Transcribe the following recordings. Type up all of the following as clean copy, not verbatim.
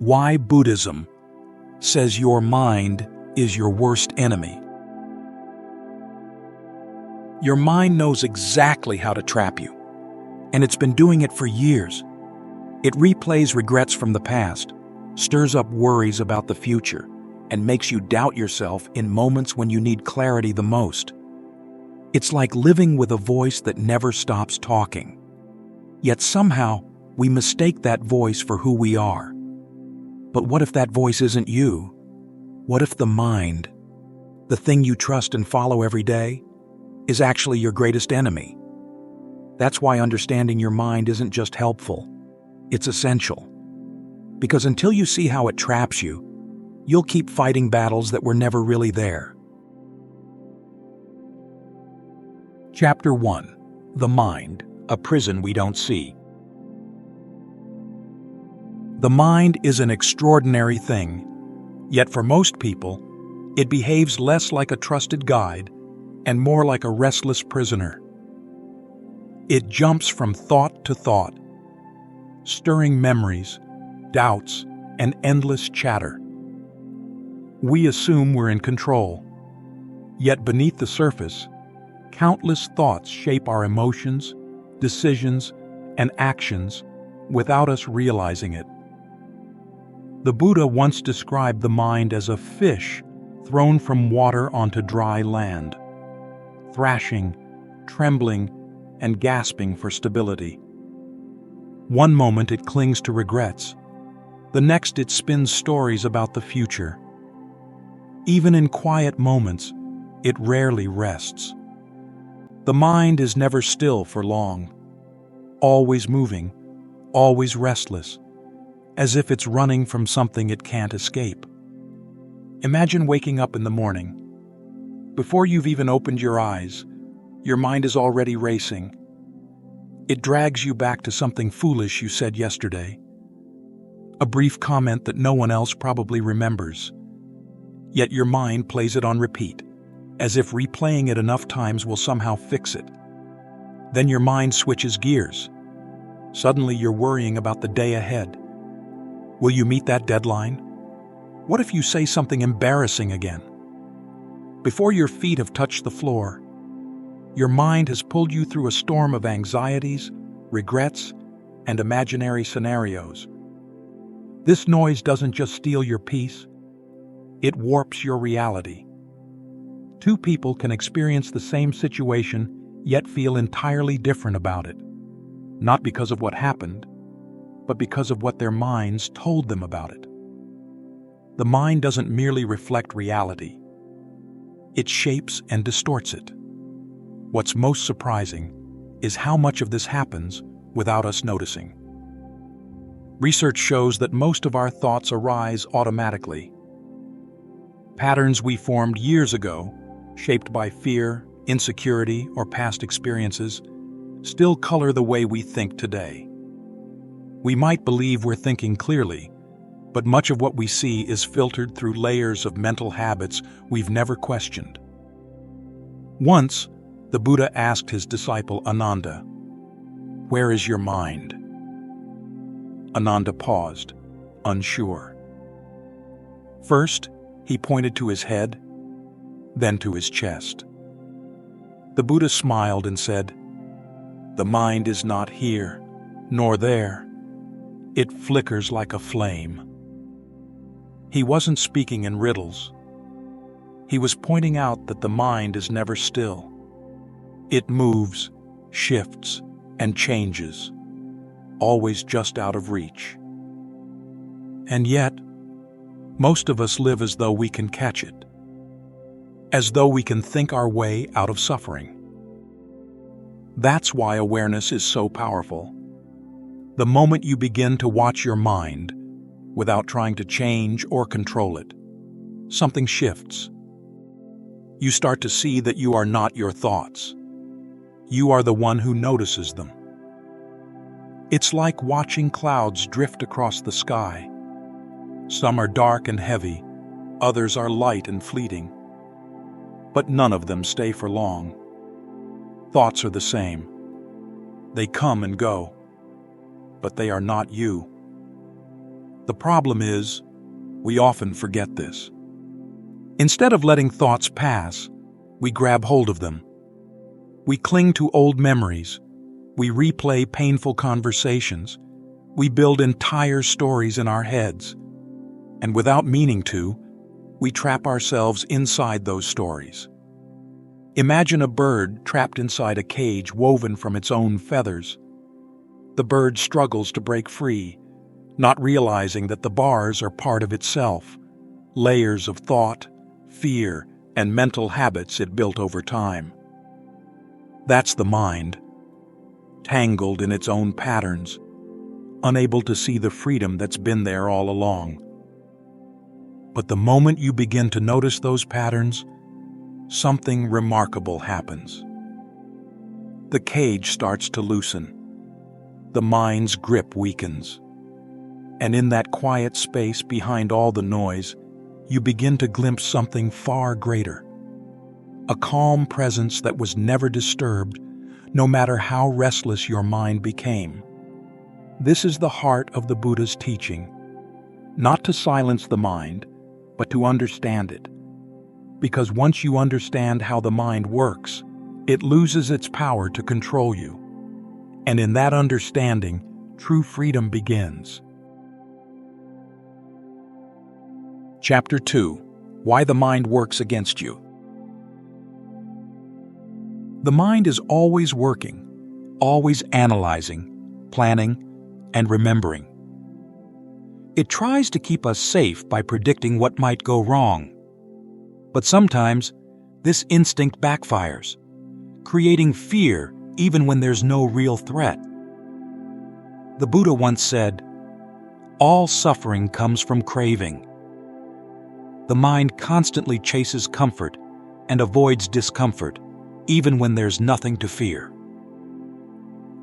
Why Buddhism says your mind is your worst enemy. Your mind knows exactly how to trap you, and it's been doing it for years. It replays regrets from the past, stirs up worries about the future, and makes you doubt yourself in moments when you need clarity the most. It's like living with a voice that never stops talking. Yet somehow, we mistake that voice for who we are. But what if that voice isn't you? What if the mind, the thing you trust and follow every day, is actually your greatest enemy? That's why understanding your mind isn't just helpful, it's essential. Because until you see how it traps you, you'll keep fighting battles that were never really there. Chapter 1. The Mind, a Prison We Don't See. The mind is an extraordinary thing, yet for most people, it behaves less like a trusted guide and more like a restless prisoner. It jumps from thought to thought, stirring memories, doubts, and endless chatter. We assume we're in control, yet beneath the surface, countless thoughts shape our emotions, decisions, and actions without us realizing it. The Buddha once described the mind as a fish thrown from water onto dry land, thrashing, trembling, and gasping for stability. One moment it clings to regrets, the next it spins stories about the future. Even in quiet moments, it rarely rests. The mind is never still for long, always moving, always restless, as if it's running from something it can't escape. Imagine waking up in the morning. Before you've even opened your eyes, your mind is already racing. It drags you back to something foolish you said yesterday, a brief comment that no one else probably remembers. Yet your mind plays it on repeat, as if replaying it enough times will somehow fix it. Then your mind switches gears. Suddenly you're worrying about the day ahead. Will you meet that deadline? What if you say something embarrassing again? Before your feet have touched the floor, your mind has pulled you through a storm of anxieties, regrets, and imaginary scenarios. This noise doesn't just steal your peace, it warps your reality. Two people can experience the same situation, yet feel entirely different about it. Not because of what happened, but because of what their minds told them about it. The mind doesn't merely reflect reality. It shapes and distorts it. What's most surprising is how much of this happens without us noticing. Research shows that most of our thoughts arise automatically. Patterns we formed years ago, shaped by fear, insecurity, or past experiences, still color the way we think today. We might believe we're thinking clearly, but much of what we see is filtered through layers of mental habits we've never questioned. Once, the Buddha asked his disciple Ananda, "Where is your mind?" Ananda paused, unsure. First, he pointed to his head, then to his chest. The Buddha smiled and said, "The mind is not here, nor there. It flickers like a flame." He wasn't speaking in riddles. He was pointing out that the mind is never still. It moves, shifts, and changes, always just out of reach. And yet, most of us live as though we can catch it, as though we can think our way out of suffering. That's why awareness is so powerful. The moment you begin to watch your mind, without trying to change or control it, something shifts. You start to see that you are not your thoughts. You are the one who notices them. It's like watching clouds drift across the sky. Some are dark and heavy, others are light and fleeting. But none of them stay for long. Thoughts are the same. They come and go, but they are not you. The problem is, we often forget this. Instead of letting thoughts pass, we grab hold of them. We cling to old memories. We replay painful conversations. We build entire stories in our heads. And without meaning to, we trap ourselves inside those stories. Imagine a bird trapped inside a cage woven from its own feathers. The bird struggles to break free, not realizing that the bars are part of itself, layers of thought, fear, and mental habits it built over time. That's the mind, tangled in its own patterns, unable to see the freedom that's been there all along. But the moment you begin to notice those patterns, something remarkable happens. The cage starts to loosen. The mind's grip weakens. And in that quiet space behind all the noise, you begin to glimpse something far greater. A calm presence that was never disturbed, no matter how restless your mind became. This is the heart of the Buddha's teaching. Not to silence the mind, but to understand it. Because once you understand how the mind works, it loses its power to control you. And in that understanding, true freedom begins. Chapter 2: Why the Mind Works Against You. The mind is always working, always analyzing, planning, and remembering. It tries to keep us safe by predicting what might go wrong. But sometimes, this instinct backfires, creating fear even when there's no real threat. The Buddha once said, "All suffering comes from craving." The mind constantly chases comfort and avoids discomfort, even when there's nothing to fear.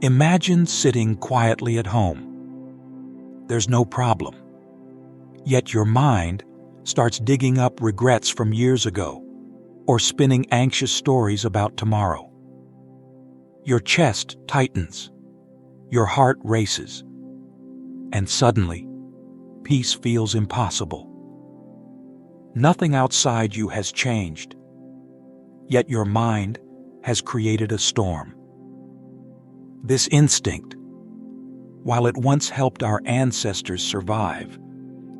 Imagine sitting quietly at home. There's no problem. Yet your mind starts digging up regrets from years ago or spinning anxious stories about tomorrow. Your chest tightens, your heart races, and suddenly, peace feels impossible. Nothing outside you has changed, yet your mind has created a storm. This instinct, while it once helped our ancestors survive,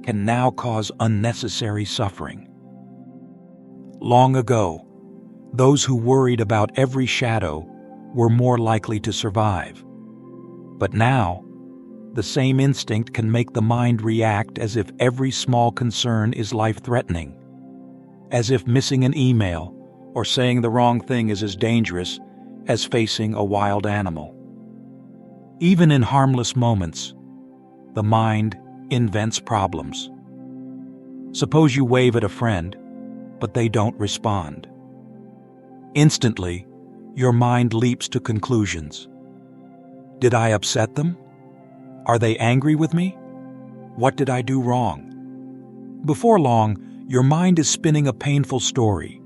can now cause unnecessary suffering. Long ago, those who worried about every shadow were more likely to survive. But now, the same instinct can make the mind react as if every small concern is life-threatening, as if missing an email or saying the wrong thing is as dangerous as facing a wild animal. Even in harmless moments, the mind invents problems. Suppose you wave at a friend, but they don't respond. Instantly, your mind leaps to conclusions. Did I upset them? Are they angry with me? What did I do wrong? Before long, your mind is spinning a painful story,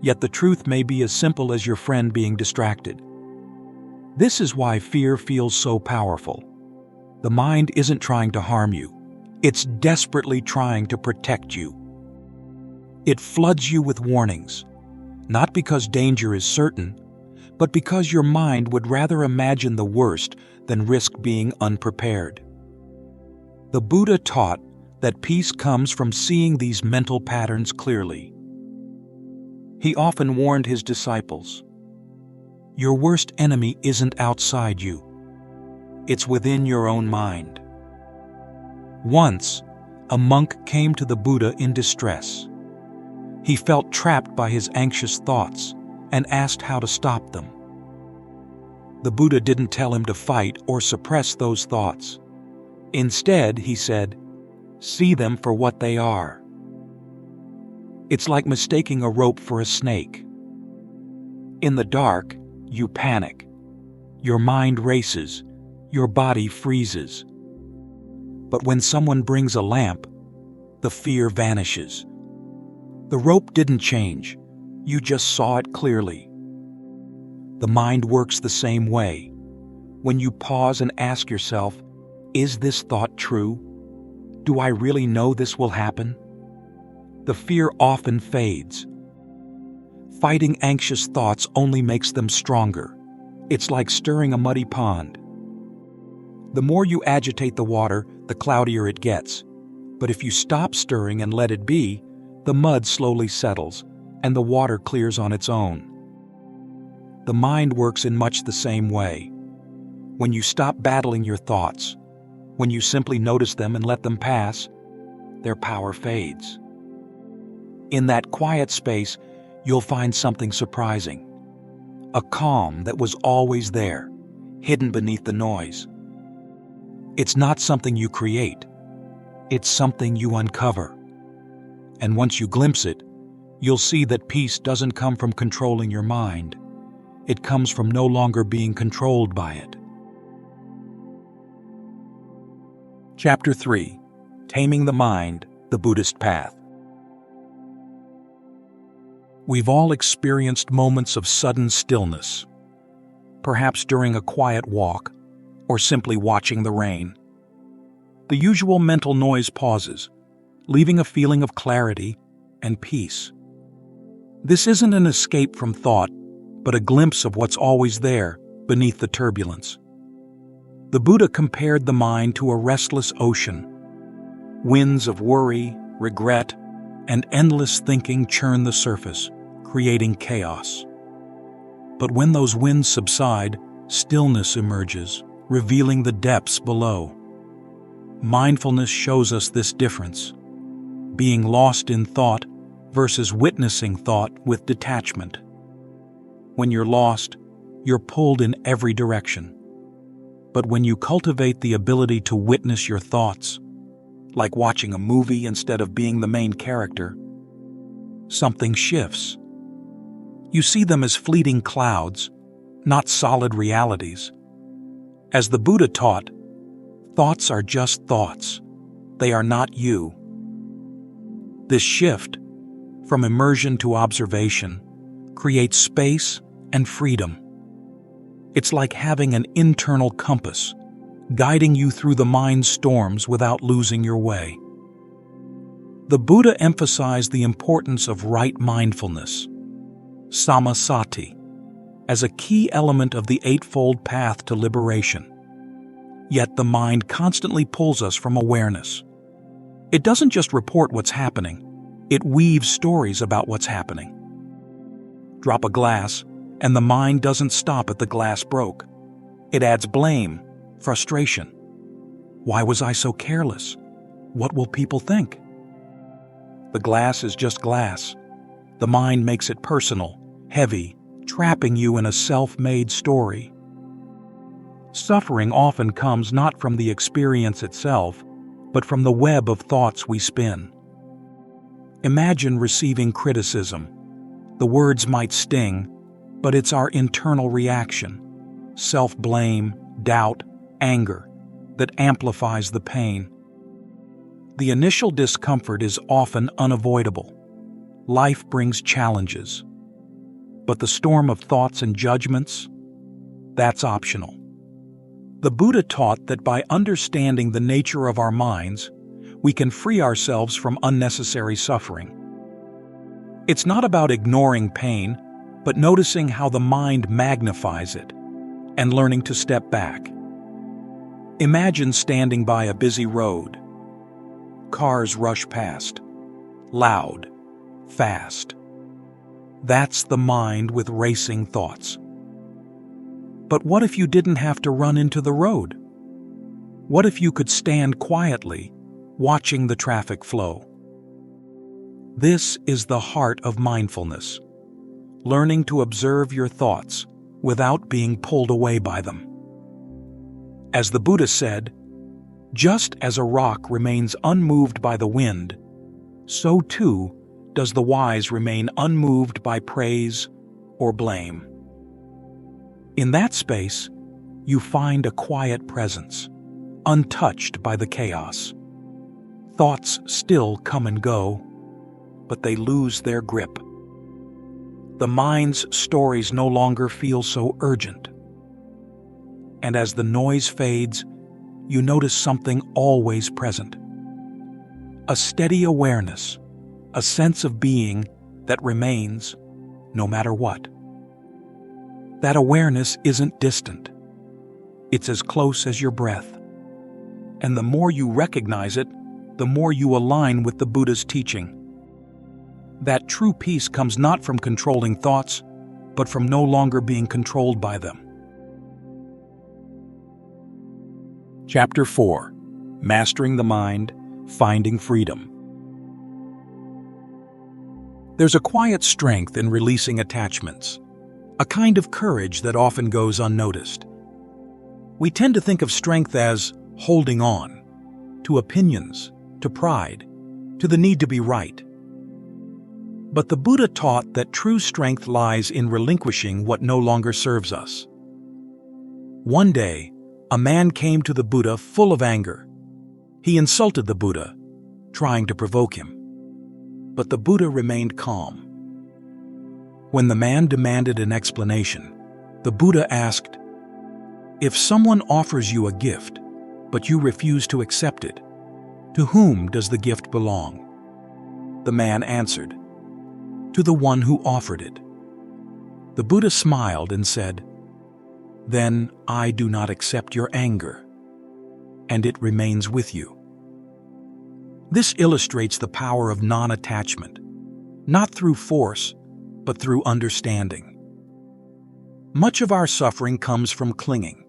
yet the truth may be as simple as your friend being distracted. This is why fear feels so powerful. The mind isn't trying to harm you. It's desperately trying to protect you. It floods you with warnings, not because danger is certain, but because your mind would rather imagine the worst than risk being unprepared. The Buddha taught that peace comes from seeing these mental patterns clearly. He often warned his disciples, "Your worst enemy isn't outside you. It's within your own mind." Once, a monk came to the Buddha in distress. He felt trapped by his anxious thoughts and asked how to stop them. The Buddha didn't tell him to fight or suppress those thoughts. Instead, he said, "See them for what they are." It's like mistaking a rope for a snake. In the dark, you panic. Your mind races. Your body freezes. But when someone brings a lamp, the fear vanishes. The rope didn't change. You just saw it clearly. The mind works the same way. When you pause and ask yourself, "Is this thought true?" Do I really know this will happen? The fear often fades. Fighting anxious thoughts only makes them stronger. It's like stirring a muddy pond. The more you agitate the water, the cloudier it gets. But if you stop stirring and let it be, the mud slowly settles, and the water clears on its own. The mind works in much the same way. When you stop battling your thoughts, when you simply notice them and let them pass, their power fades. In that quiet space, you'll find something surprising. A calm that was always there, hidden beneath the noise. It's not something you create. It's something you uncover. And once you glimpse it, you'll see that peace doesn't come from controlling your mind. It comes from no longer being controlled by it. Chapter 3. Taming the Mind, the Buddhist Path. We've all experienced moments of sudden stillness, perhaps during a quiet walk or simply watching the rain. The usual mental noise pauses, leaving a feeling of clarity and peace. This isn't an escape from thought, but a glimpse of what's always there beneath the turbulence. The Buddha compared the mind to a restless ocean. Winds of worry, regret, and endless thinking churn the surface, creating chaos. But when those winds subside, stillness emerges, revealing the depths below. Mindfulness shows us this difference, being lost in thought versus witnessing thought with detachment. When you're lost, you're pulled in every direction. But when you cultivate the ability to witness your thoughts, like watching a movie instead of being the main character, something shifts. You see them as fleeting clouds, not solid realities. As the Buddha taught, thoughts are just thoughts. They are not you. This shift, from immersion to observation, creates space and freedom. It's like having an internal compass, guiding you through the mind's storms without losing your way. The Buddha emphasized the importance of right mindfulness, samasati, as a key element of the Eightfold Path to liberation. Yet the mind constantly pulls us from awareness. It doesn't just report what's happening, it weaves stories about what's happening. Drop a glass, and the mind doesn't stop at the glass broke. It adds blame, frustration. Why was I so careless? What will people think? The glass is just glass. The mind makes it personal, heavy, trapping you in a self-made story. Suffering often comes not from the experience itself, but from the web of thoughts we spin. Imagine receiving criticism. The words might sting, but it's our internal reaction, self-blame, doubt, anger, that amplifies the pain. The initial discomfort is often unavoidable. Life brings challenges. But the storm of thoughts and judgments, that's optional. The Buddha taught that by understanding the nature of our minds, we can free ourselves from unnecessary suffering. It's not about ignoring pain, but noticing how the mind magnifies it and learning to step back. Imagine standing by a busy road. Cars rush past, loud, fast. That's the mind with racing thoughts. But what if you didn't have to run into the road? What if you could stand quietly, watching the traffic flow? This is the heart of mindfulness, learning to observe your thoughts without being pulled away by them. As the Buddha said, just as a rock remains unmoved by the wind, so too does the wise remain unmoved by praise or blame. In that space, you find a quiet presence, untouched by the chaos. Thoughts still come and go, but they lose their grip. The mind's stories no longer feel so urgent. And as the noise fades, you notice something always present, a steady awareness, a sense of being that remains no matter what. That awareness isn't distant. It's as close as your breath. And the more you recognize it, the more you align with the Buddha's teaching. That true peace comes not from controlling thoughts, but from no longer being controlled by them. Chapter 4. Mastering the Mind, Finding Freedom. There's a quiet strength in releasing attachments, a kind of courage that often goes unnoticed. We tend to think of strength as holding on, to opinions, to pride, to the need to be right. But the Buddha taught that true strength lies in relinquishing what no longer serves us. One day, a man came to the Buddha full of anger. He insulted the Buddha, trying to provoke him. But the Buddha remained calm. When the man demanded an explanation, the Buddha asked, "If someone offers you a gift, but you refuse to accept it, to whom does the gift belong?" The man answered, "To the one who offered it." The Buddha smiled and said, "Then I do not accept your anger, and it remains with you." This illustrates the power of non-attachment, not through force, but through understanding. Much of our suffering comes from clinging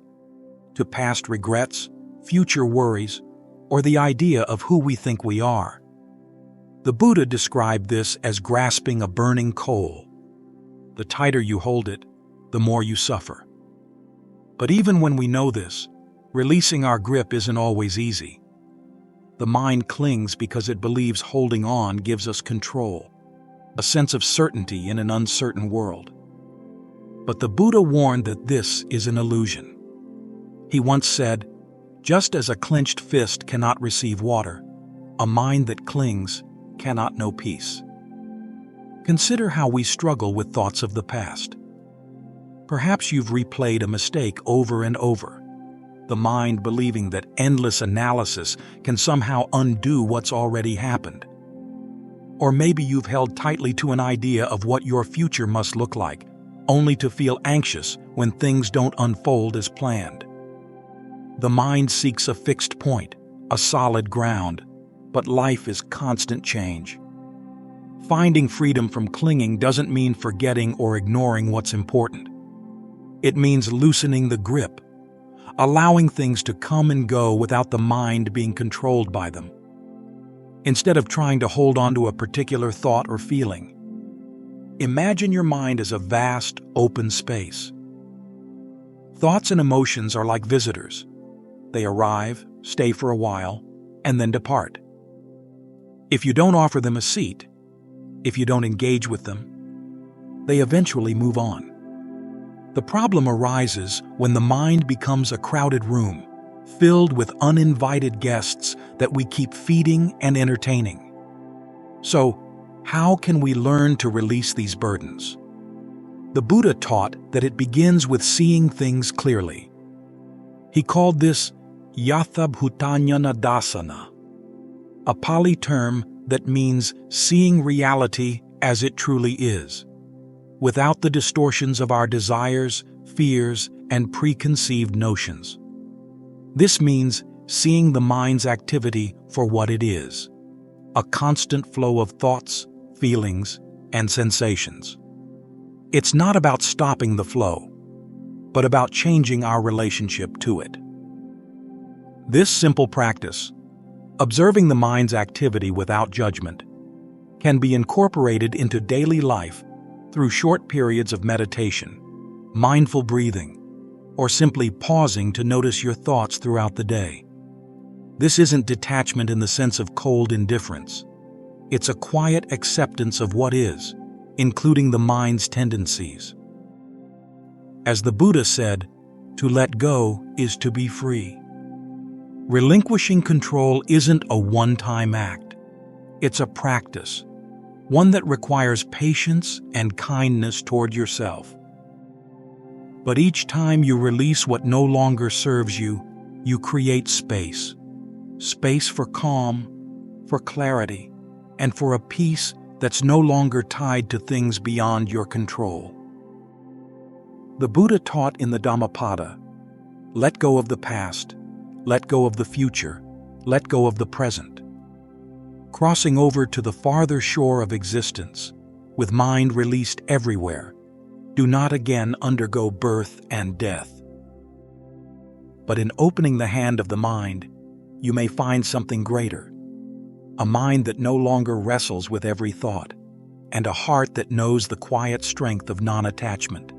to past regrets, future worries, or the idea of who we think we are. The Buddha described this as grasping a burning coal. The tighter you hold it, the more you suffer. But even when we know this, releasing our grip isn't always easy. The mind clings because it believes holding on gives us control, a sense of certainty in an uncertain world. But the Buddha warned that this is an illusion. He once said, "Just as a clenched fist cannot receive water, a mind that clings cannot know peace." Consider how we struggle with thoughts of the past. Perhaps you've replayed a mistake over and over, the mind believing that endless analysis can somehow undo what's already happened. Or maybe you've held tightly to an idea of what your future must look like, only to feel anxious when things don't unfold as planned. The mind seeks a fixed point, a solid ground, but life is constant change. Finding freedom from clinging doesn't mean forgetting or ignoring what's important. It means loosening the grip, allowing things to come and go without the mind being controlled by them. Instead of trying to hold on to a particular thought or feeling, imagine your mind as a vast, open space. Thoughts and emotions are like visitors. They arrive, stay for a while, and then depart. If you don't offer them a seat, if you don't engage with them, they eventually move on. The problem arises when the mind becomes a crowded room, filled with uninvited guests that we keep feeding and entertaining. So, how can we learn to release these burdens? The Buddha taught that it begins with seeing things clearly. He called this yatha bhutanyana dasana, a Pali term that means seeing reality as it truly is, without the distortions of our desires, fears, and preconceived notions. This means seeing the mind's activity for what it is, a constant flow of thoughts, feelings, and sensations. It's not about stopping the flow, but about changing our relationship to it. This simple practice, observing the mind's activity without judgment, can be incorporated into daily life through short periods of meditation, mindful breathing, or simply pausing to notice your thoughts throughout the day. This isn't detachment in the sense of cold indifference. It's a quiet acceptance of what is, including the mind's tendencies. As the Buddha said, to let go is to be free. Relinquishing control isn't a one-time act. It's a practice, one that requires patience and kindness toward yourself. But each time you release what no longer serves you, you create space. Space for calm, for clarity, and for a peace that's no longer tied to things beyond your control. The Buddha taught in the Dhammapada, let go of the past, let go of the future, let go of the present. Crossing over to the farther shore of existence, with mind released everywhere, do not again undergo birth and death. But in opening the hand of the mind, you may find something greater, a mind that no longer wrestles with every thought, and a heart that knows the quiet strength of non-attachment.